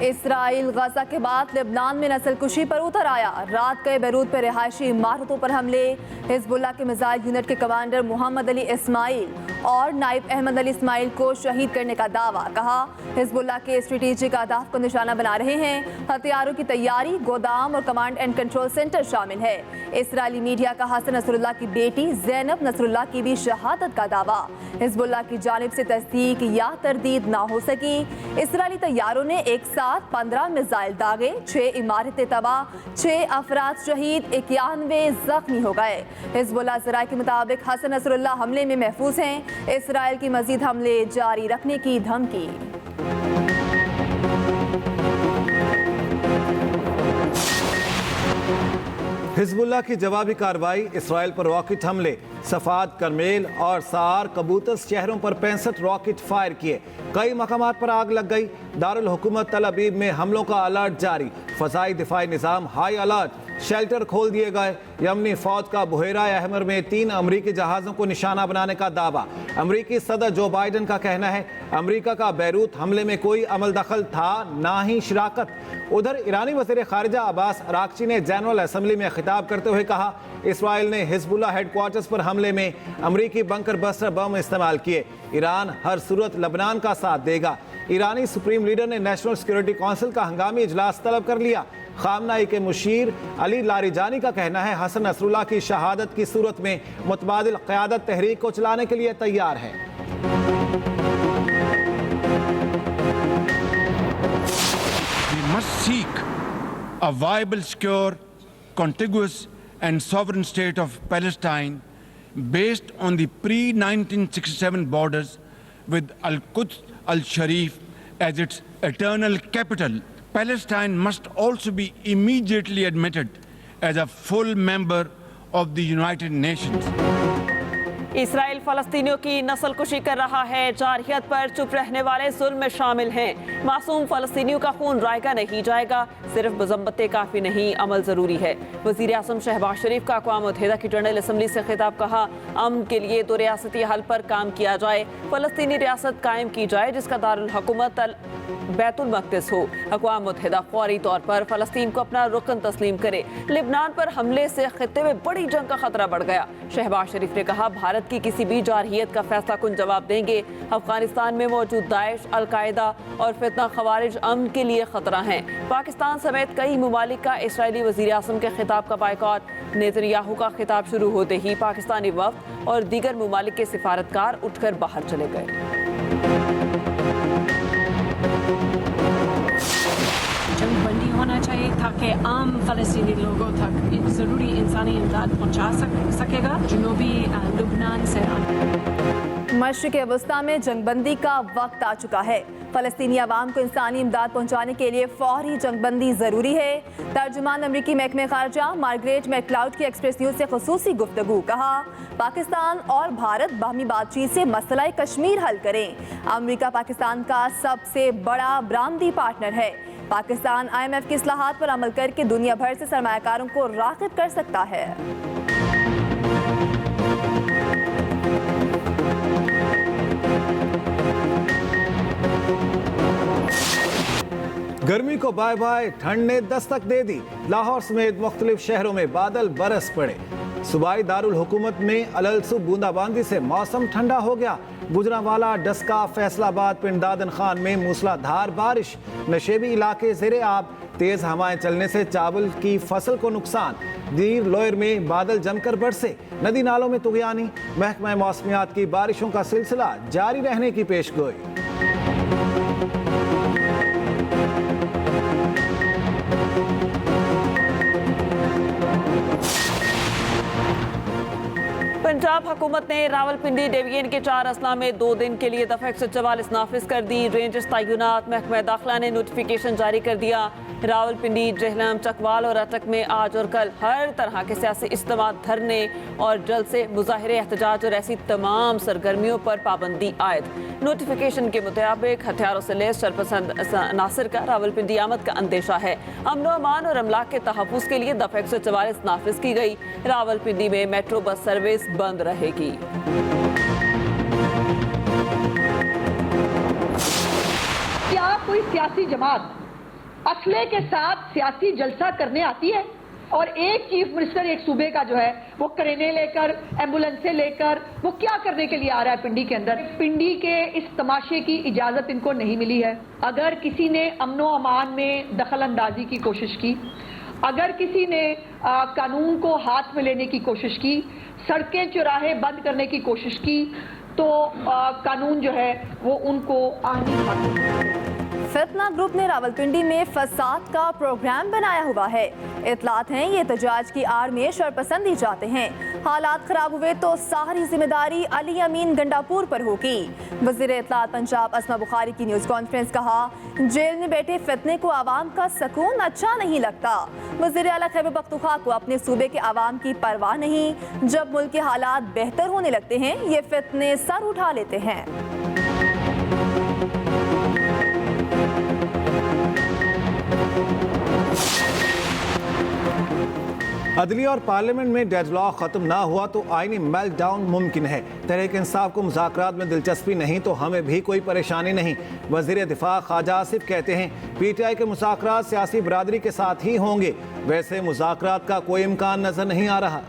Israel गजा के बाद Lebanon में नस्लकुशी पर उतर आया। रात गए बैरूत पर रिहायशी इमारतों पर हमले। हिजबुल्लाह के मिसाइल यूनिट के कमांडर मोहम्मद अली इस्माइल और नाइब अहमद अली इस्माइल को शहीद करने का दावा। कहा हिजबुल्लाह के स्ट्रेटेजिक अहदाफ को निशाना बना रहे हैं। हथियारों की तैयारी, गोदाम और कमांड एंड कंट्रोल सेंटर शामिल है। इसराइली मीडिया का हसन नसरुल्लाह की बेटी जैनब नसरुल्लाह की भी शहादत का दावा। हिजबुल्लाह की जानिब से तस्दीक या तरदीद ना हो सकी। इसराइली तैयारों ने एक साथ 15 मिसाइल दागे, 6 इमारतें तबाह, 6 अफराद शहीद, 91 जख्मी हो गए। हिजबुल्लाह ज़राए के मुताबिक हसन नसरुल्लाह हमले में महफूज हैं। इसराइल की मजीद हमले जारी रखने की धमकी। हिजबुल्लाह की जवाबी कार्रवाई, इसराइल पर रॉकेट हमले, सफाद, करमेल और सार कबूतस शहरों पर 65 रॉकेट फायर किए। कई मकामात पर आग लग गई। दारुल हुकूमत तल अबीब में हमलों का अलर्ट जारी। फ़ज़ाई दिफाई निज़ाम हाई अलर्ट। शेल्टर खोल दिए गए। यमनी फौज का बुहेरा अहमर में 3 अमरीकी जहाज़ों को निशाना बनाने का दावा। अमरीकी सदर जो बाइडन का कहना है अमरीका का बैरूत हमले में कोई अमल दखल था, ना ही शिराकत। उधर ईरानी वज़ीर ख़ारिजा अब्बास अरागची ने जनरल असम्बली में खिताब करते हुए कहा इसराइल ने हिजबुल्लाह हेडक्वार्टर्स पर हमले में अमरीकी बंकर बस्टर बम इस्तेमाल किए। ईरान हर सूरत लबनान का साथ देगा। ईरानी सुप्रीम लीडर ने नेशनल सिक्योरिटी काउंसिल का हंगामी इजलास तलब कर लिया। खामनाई के मुशीर अली लारिजानी का कहना है हसन नसरुल्लाह की शहादत की सूरत में मुतबादिल क़यादत तहरीक को चलाने के लिए तैयार है। We must seek a viable, secure, contiguous and sovereign state of Palestine based on the pre-1967 borders with Al-Quds Al-Sharif as its eternal capital. Palestine must also be immediately admitted as a full member of the United Nations. Israel फ़लस्तीनियों की नस्लकुशी कर रहा है। जारहियत पर चुप रहने वाले जुल्म में शामिल हैं। मासूम फ़लस्तीनियों का खून रायगा नहीं जाएगा। सिर्फ मज़म्मतें काफ़ी नहीं, अमल ज़रूरी है। वज़ीर आज़म शहबाज शरीफ का अक़वाम मुत्तहिदा की जनरल असम्बली से खिताब। कहा अमन के लिए 2 रियासती हल पर काम किया जाए। फ़लस्तीनी रियासत कायम की जाए जिसका दारुल हुकूमत बैतुल मक़दिस हो। अक़वाम मुत्तहिदा फौरी तौर पर फ़लस्तीन को अपना रुकन तस्लीम करे। लिबनान पर हमले से खित्ते में बड़ी जंग का खतरा बढ़ गया। शहबाज शरीफ ने कहा भारत की किसी भी जारहियत का फैसला कुन जवाब देंगे। अफगानिस्तान में मौजूद दाइश, अलकायदा और फितना खवारिज अमन के लिए खतरा हैं। पाकिस्तान समेत कई मुमालिक का इसराइली वज़ीर आज़म के खिताब का बायकॉट। नेतन्याहू का खिताब शुरू होते ही पाकिस्तानी वफ़द और दीगर मुमालिक के सिफारतकार उठकर बाहर चले गए। जंगबंदी होना चाहिए ताकि आम फ़लस्तीनी लोगों तक ज़रूरी इंसानी इमदाद पहुँचा सकेगा। जनूबी लुबनान से मशरिक़ वस्ता में जंगबंदी का वक्त आ चुका है। फ़लस्तीनी अवाम को इंसानी इमदाद पहुँचाने के लिए फ़ौरी जंगबंदी ज़रूरी है। तर्जुमान अमरीकी महकमे ख़ारजा मार्गरेट मैकलाउड की एक्सप्रेस न्यूज़ से ख़ुसूसी गुफ्तगू। कहा पाकिस्तान और भारत बाहमी बातचीत से मसला कश्मीर हल करें। अमरीका पाकिस्तान का सबसे बड़ा बरामदी पार्टनर है। पाकिस्तान IMF की इस्लाहात पर अमल करके दुनिया भर से सरमायाकारों को राग़िब कर सकता है। गर्मी को बाय बाय, ठंड ने दस्तक दे दी। लाहौर समेत मुख्तलिफ शहरों में बादल बरस पड़े। सूबाई दारुल हुकूमत में अलसुब बूंदाबांदी से मौसम ठंडा हो गया। गुजरांवाला, डस्का, फैसलाबाद, पिंड दादन खान में मूसलाधार बारिश। नशेबी इलाके ज़ेरे आब। तेज हवाएं चलने से चावल की फसल को नुकसान। दीर लोयर में बादल जमकर बरसे। नदी नालों में तुग़यानी। महकमा मौसमियात की बारिशों का सिलसिला जारी रहने की पेशगोई। पंजाब हुकूमत ने रावलपिंडी डिवीजन के 4 अजला में 2 दिन के लिए दफ़ा 144 नाफिज कर दी। रेंजर्स तैनात। महकमा दाखिला ने नोटिफिकेशन जारी कर दिया। रावलपिंडी, जेहलम, चकवाल और अटक में आज और कल हर तरह के सियासी इज्तिमा, धरने और जलसे, मुजाहिरे, एहतजाज और ऐसी तमाम सरगर्मियों पर पाबंदी आयद। नोटिफिकेशन के मुताबिक हथियारों से लैस शरपसंद नासिर का रावलपिंडी आमद का अंदेशा है। अमन अमान और अमलाक के तहफ़्फ़ुज़ के लिए दफ़ा 144 नाफिज की गई। रावलपिंडी में मेट्रो बस सर्विस बंद रहेगी। क्या कोई सियासी जमात असले के साथ सियासी जलसा करने आती है और एक चीफ मिनिस्टर एक सूबे का जो है वो करेने लेकर, एम्बुलेंसें लेकर वो क्या करने के लिए आ रहा है पिंडी के अंदर। पिंडी के इस तमाशे की इजाजत इनको नहीं मिली है। अगर किसी ने अमनो अमान में दखल अंदाजी की कोशिश की, अगर किसी ने कानून को हाथ में लेने की कोशिश की, सड़कें चौराहे बंद करने की कोशिश की, तो कानून जो है वो उनको आनी हाथ। फितना ग्रुप ने रावलपिंडी में फसाद का प्रोग्राम बनाया हुआ है। इतलात हैं ये एहतजाज की आड़ में शरपसंदी चाहते हैं। हालात खराब हुए तो सारी जिम्मेदारी अली अमीन गंडापुर पर होगी। वज़ीर इतलात पंजाब अस्मा बुखारी की न्यूज़ कॉन्फ्रेंस कहा, जेल में बैठे फितने को आवाम का सुकून अच्छा नहीं लगता। वज़ीर आला खैबर पख्तूनख्वा को अपने सूबे के आवाम की परवाह नहीं। जब मुल्क के हालात बेहतर होने लगते हैं ये फितने सर उठा लेते हैं। अदलिया और पार्लियामेंट में डेडलॉक खत्म ना हुआ तो आईनी मेल्टडाउन मुमकिन है। तहरीक इंसाफ को मुज़ाकरात में दिलचस्पी नहीं तो हमें भी कोई परेशानी नहीं। वज़ीर दिफा ख्वाजा आसिफ कहते हैं PTI के मुज़ाकरात सियासी बरादरी के साथ ही होंगे। वैसे मुज़ाकरात का कोई इम्कान नजर नहीं आ रहा।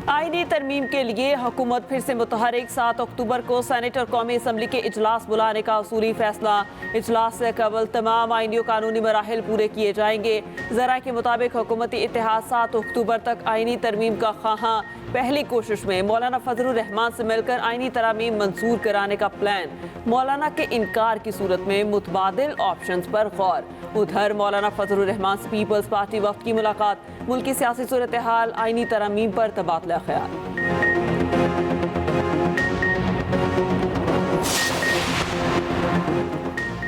आईनी तरमीम के लिए हुकूमत फिर से मुतहरिक। 7 अक्टूबर को सेनेट और कौमी असम्बली के इजलास बुलाने का उसूली फैसला। इजलास से कबल तमाम आईनी और कानूनी मराहिल पूरे किए जाएंगे। ज़रा के मुताबिक हुकूमती इत्तेहाद 7 अक्टूबर तक आईनी तरमीम का ख़्वाहां। पहली कोशिश में मौलाना फजलुर रहमान से मिलकर आईनी तरमीम मंजूर कराने का प्लान। मौलाना के इनकार की सूरत में मुतबादिल ऑप्शंस पर गौर। उधर मौलाना फजलुर रहमान से पीपल्स पार्टी वफ्द की मुलाकात। मुल्की सियासी सूरत हाल, आईनी तरमीम पर तबादला ख्याल।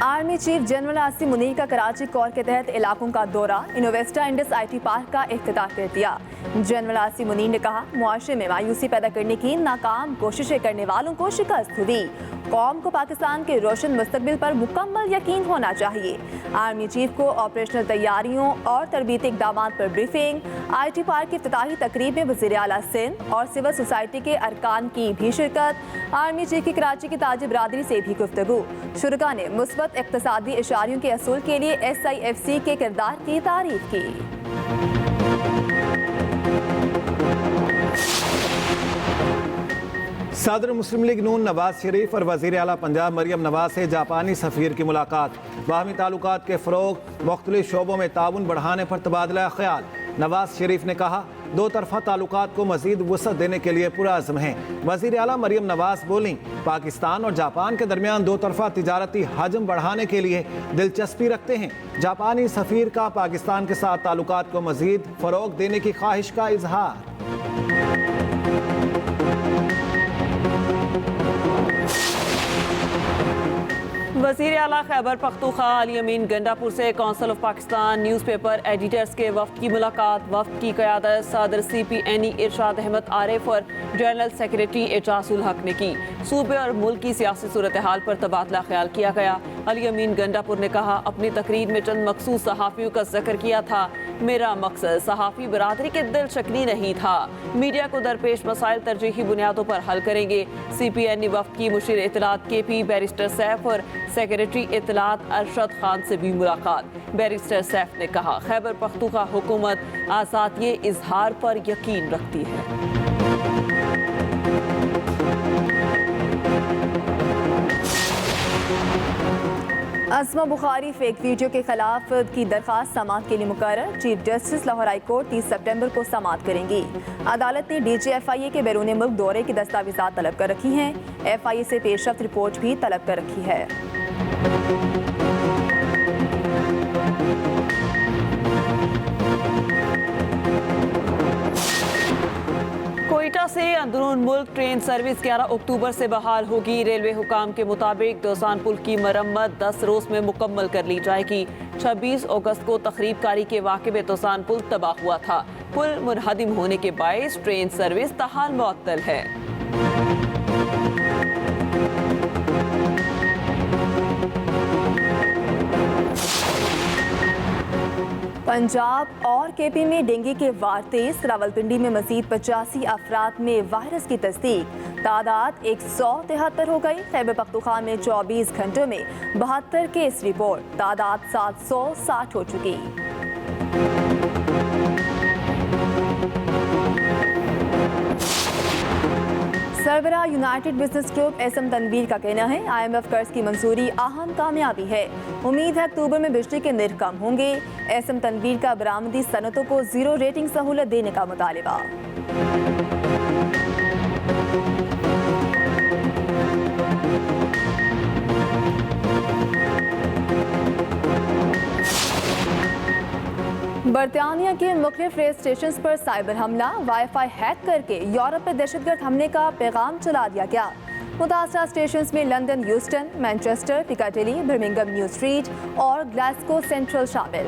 Army chief general Asim Munir का कराची कोर के तहत इलाकों का दौरा। इनोवेस्टा इंडस IT पार्क का इफ्तिताह कर दिया। जनरल आसिम मुनीर ने कहा, मुआशरे में मायूसी पैदा करने की नाकाम कोशिशें करने वालों को शिकस्त हुई। कौम को पाकिस्तान के रोशन मुस्तकबिल पर मुकम्मल यकीन होना चाहिए। आर्मी चीफ को ऑपरेशनल तैयारियों और तरबीती इक़दामात पर ब्रीफिंग। IT पार्क की इफ्तिताही तकरीब में वज़ीर आला सिंध और सिविल सोसाइटी के अरकान की भी शिरकत। आर्मी चीफ की कराची की ताजी बरादरी से भी गुफ्तगू। शुरका ने मुस्बत इक़्तिसादी इशारियों के असूल के लिए SIFC के किरदार की तारीफ की। सदर मुस्लिम लीग नून नवाज शरीफ और वज़ीर आला पंजाब मरियम नवाज से जापानी सफ़ीर की मुलाकात। बाहमी ताल्लुकात के फ़रोग़, मुख्तलिफ शोबों में ताउन बढ़ाने पर तबादला ख्याल। नवाज शरीफ ने कहा, दो तरफ़ा ताल्लुकात को मज़ीद वसअत देने के लिए पुरअज़्म हैं। वज़ीर आला मरियम नवाज बोली, पाकिस्तान और जापान के दरमियान दो तरफ़ा तिजारती हजम बढ़ाने के लिए दिलचस्पी रखते हैं। जापानी सफ़ीर का पाकिस्तान के साथ ताल्लुकात को मज़ीद फ़रोग़ देने की ख्वाहिश का इजहार। वज़ीर आला खैबर पख्तूनख्वा अली अमीन गंडापुर से council of Pakistan newspaper editors के वफ्द की मुलाकात। वफ्द की क़यादत सदर CPNE इरशाद अहमद आरिफ और जनरल सेक्रेटरी एजाजुल हक ने की। सूबे और मुल्क की सियासी सूरत हाल पर तबादला ख्याल किया गया। अली अमीन गंडापुर ने कहा, अपनी तकरीर में चंद मखसूस सहाफ़ियों का जिक्र किया था। मेरा मकसद सहाफ़ी बरादरी के दिल शक्नी नहीं था। मीडिया को दरपेश मसाइल तरजीही बुनियादों पर हल करेंगे। CPNE वफ्द की मुशीर इत्तलात KP बैरिस्टर सैफ और सेक्रेटरी इत्तलात अरशद खान से भी मुलाकात। बैरिस्टर सैफ ने कहा, खैबर पख्तूनख्वा हुकूमत आज़ादी इजहार पर यकीन रखती है। अस्मा बुखारी फेक वीडियो के खिलाफ की दरख्वास्त समाअत के लिए मुकर्रर। Chief justice Lahore high court 30 सितंबर को समाअत करेंगी। अदालत ने DG FIA के बैरून मुल्क दौरे की दस्तावेजात तलब कर रखी हैं। FIA से पेशरफ्त रिपोर्ट भी तलब कर रखी है। कोयटा से अंदरून मुल्क ट्रेन सर्विस 11 अक्टूबर से बहाल होगी। रेलवे हुकाम के मुताबिक दोसान पुल की मरम्मत 10 रोज में मुकम्मल कर ली जाएगी। 26 अगस्त को तखरीब कारी के वाक़े में दोसान पुल तबाह हुआ था। पुल मुनहदिम होने के बायस ट्रेन सर्विस ताहाल मुअत्तल है। पंजाब और केपी में डेंगू के वार तेज। रावलपिंडी में मजीद 85 अफराद में वायरस की तस्दीक। तादाद 173 हो गई। खैबर पख्तूनख्वा में 24 घंटों में 72 केस रिपोर्ट। तादाद 760 हो चुकी। सरबराह United Business Group SM Tanveer का कहना है IMF कर्ज की मंजूरी अहम कामयाबी है। उम्मीद है अक्टूबर में बिजली के निर्ख कम होंगे। एसएम तनवीर का बरामदी सनतों को जीरो रेटिंग सहूलत देने का मुतालबा। बरतानिया के मुख्तलिफ रेल स्टेशन पर साइबर हमला। वाईफाई हैक करके यूरोप में दहशतगर्द हमले का पैगाम चला दिया गया। मुतासरा स्टेशन में London Euston, Manchester, Piccadilly, Birmingham New Street और ग्लासगो सेंट्रल शामिल।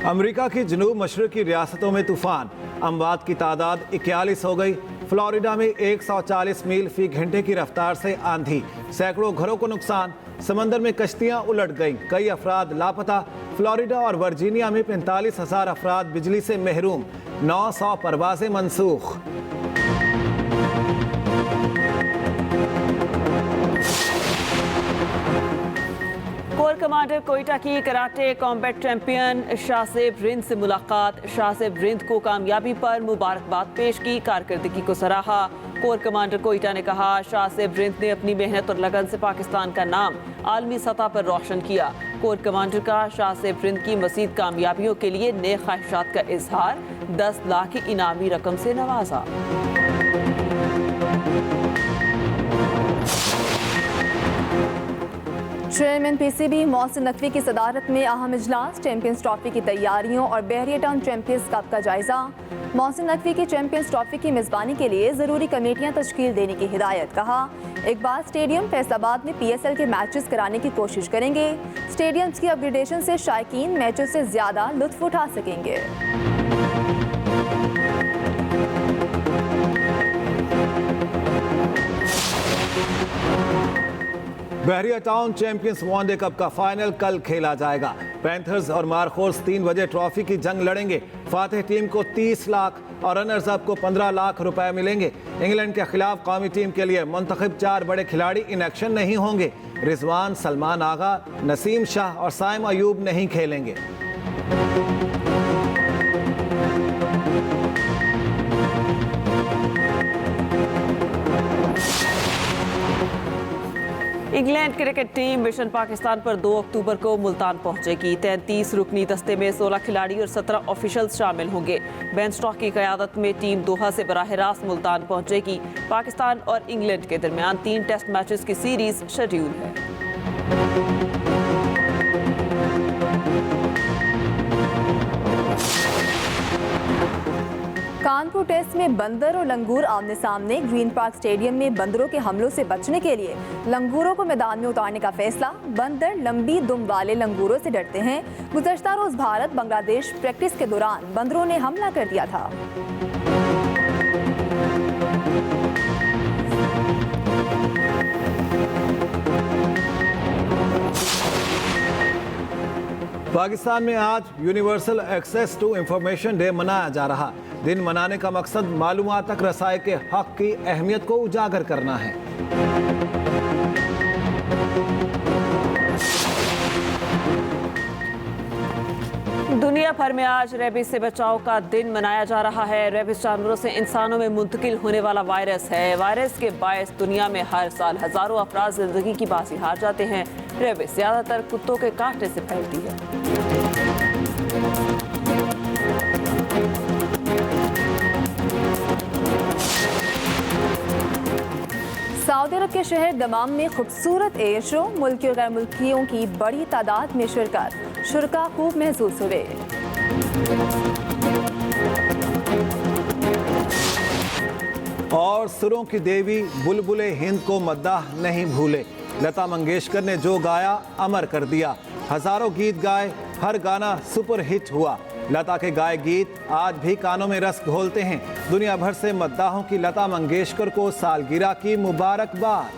अमेरिका की जनूब मशरकी रियासतों में तूफान। अमवात की तादाद 41 हो गई। फ्लोरिडा में 140 मील फी घंटे की रफ्तार से आंधी। सैकड़ों घरों को नुकसान। समंदर में कश्तियां उलट गईं। कई अफराद लापता। फ्लोरिडा और वर्जीनिया में 45,000 अफराद बिजली से महरूम। 900 परवाजें मनसूख। कोर कमांडर कोयटा की karate combat champion Shahzeb Rind से मुलाकात। शाहजेब रिंद को कामयाबी पर मुबारकबाद पेश की, कारकर्दगी को सराहा। कोर कमांडर कोयटा ने कहा शाहजेब रिंद ने अपनी मेहनत और लगन से पाकिस्तान का नाम आलमी सतह पर रोशन किया। कोर कमांडर का शाहजेब रिंद की मज़ीद कामयाबियों के लिए नेक ख्वाहिशात का इजहार। 10 लाख की इनामी रकम से नवाजा। चेयरमैन PCB मोहसिन नकवी की सदारत में अहम इजलास। चैंपियंस ट्रॉफी की तैयारियों और बहरिया टाउन चैंपियंस कप का जायजा। मोहसिन नकवी की चैंपियंस ट्रॉफी की मेजबानी के लिए जरूरी कमेटियां तश्कील देने की हिदायत। कहा इकबाल स्टेडियम फैसलाबाद में PSL के मैचेस कराने की कोशिश करेंगे। स्टेडियम्स की अपग्रेडेशन से शायकीन मैचों से ज्यादा लुत्फ उठा सकेंगे। बहरिया टाउन चैंपियंस वनडे कप का फाइनल कल खेला जाएगा। पैंथर्स और मारखोर्स 3 बजे ट्रॉफी की जंग लड़ेंगे। फातिह टीम को 30 लाख और रनर्स अप को 15 लाख रुपए मिलेंगे। इंग्लैंड के खिलाफ कौमी टीम के लिए मुंतखब 4 बड़े खिलाड़ी इन एक्शन नहीं होंगे। रिजवान, सलमान आगा, नसीम शाह और साइम अयूब नहीं खेलेंगे। England cricket team mission Pakistan पर 2 अक्टूबर को मुल्तान पहुंचेगी। 33 रुकनी दस्ते में 16 खिलाड़ी और 17 ऑफिशियल्स शामिल होंगे। बेन स्टॉक की क़यादत में टीम दोहा से बराह रास्त मुल्तान पहुंचेगी। पाकिस्तान और इंग्लैंड के दरमियान 3 टेस्ट मैचेस की सीरीज शेड्यूल है। कानपुर टेस्ट में बंदर और लंगूर आमने सामने। ग्रीन पार्क स्टेडियम में बंदरों के हमलों से बचने के लिए लंगूरों को मैदान में उतारने का फैसला। बंदर लंबी दुम वाले लंगूरों से डरते हैं। गुज़श्ता रोज भारत बांग्लादेश प्रैक्टिस के दौरान बंदरों ने हमला कर दिया था। पाकिस्तान में आज universal access to information day मनाया जा रहा। दिन मनाने का मकसद मालूमात तक रसाई के हक की अहमियत को उजागर करना है। दुनिया भर में आज रेबीज से बचाव का दिन मनाया जा रहा है। रेबीज जानवरों से इंसानों में मुंतकिल होने वाला वायरस है। वायरस के बायस दुनिया में हर साल हजारों अफराद जिंदगी की बाजी हार जाते हैं। रेबीज ज्यादातर कुत्तों के काटने से फैलती है। सऊदी अरब के शहर दमाम में खूबसूरत एयर शो। मुल्की और गैर मुल्कियों की बड़ी तादाद में शिरकत। शुरका खूब महसूस हुए। और सुरों की देवी बुलबुले हिंद को मद्दाह नहीं भूले। लता मंगेशकर ने जो गाया अमर कर दिया। हजारों गीत गाए, हर गाना सुपर हिट हुआ। लता के गाए गीत आज भी कानों में रस घोलते हैं। दुनिया भर से मद्दाहों की लता मंगेशकर को सालगिरह की मुबारकबाद।